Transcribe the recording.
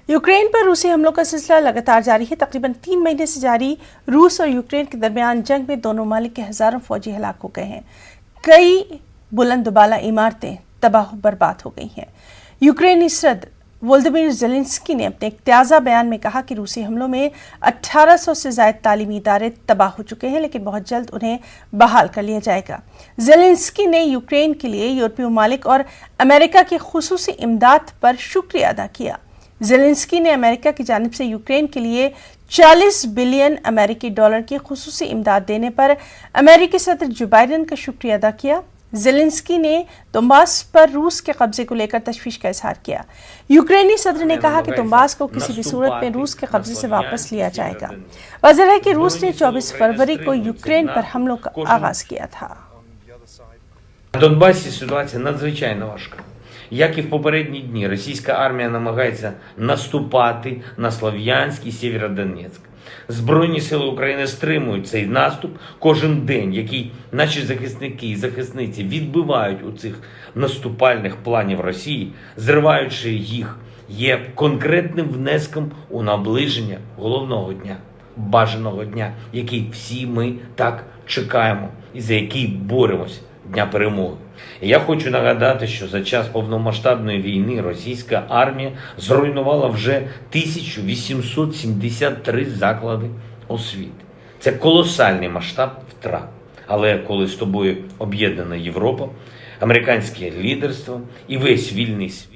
यूक्रेन पर रूसी हमलों का सिलसिला लगातार जारी है। तकरीबन 3 महीने से जारी रूस और यूक्रेन के दरमियान जंग में दोनों ममालिक के हजारों फौजी हलाक हो गए हैं। कई बुलंद दुबाला इमारतें तबाह बर्बाद हो गई हैं। यूक्रेनी सदर वोलोदिमीर ज़ेलेंस्की ने अपने एक ताज़ा बयान में कहा कि रूसी हमलों में 1800 से ज़ायद तालीमी इदारे तबाह हो चुके हैं, लेकिन बहुत जल्द उन्हें बहाल कर लिया जाएगा। ज़ेलेंस्की ने यूक्रेन के लिए यूरोपीय ममालिक और अमेरिका की खुसूसी इमदाद पर शुक्रिया अदा किया। ज़ेलेंस्की ने अमेरिका की जानिब से यूक्रेन के लिए 40 बिलियन अमेरिकी डॉलर की खुसूसी इमदाद देने पर अमेरिकी सदर जो बाइडेन का शुक्रिया अदा किया। ज़ेलेंस्की ने दोंबास पर रूस के कब्जे को लेकर तशवीश का इजहार किया। यूक्रेनी सदर ने कहा कि दोंबास को किसी भी सूरत में रूस के कब्जे से वापस लिया जाएगा। वाज़ेह है कि रूस ने 24 फरवरी को यूक्रेन पर हमलों का आगाज किया था। На Донбасі ситуація надзвичайно важка. Як і в попередні дні, російська армія намагається наступати на Слов'янськ і Сєвєродонецьк. Збройні сили України стримують цей наступ кожен день, який наші захисники і захисниці відбивають у цих наступальних планів Росії, зриваючи їх, є конкретним внеском у наближення головного дня, бажаного дня, який всі ми так чекаємо і за який боремось. Дня перемоги. І я хочу нагадати, що за час повномасштабної війни російська армія зруйнувала вже 1873 заклади освіти. Це колосальний масштаб втрат. Але коли з тобою об'єднана Європа, американське лідерство і весь вільний світ,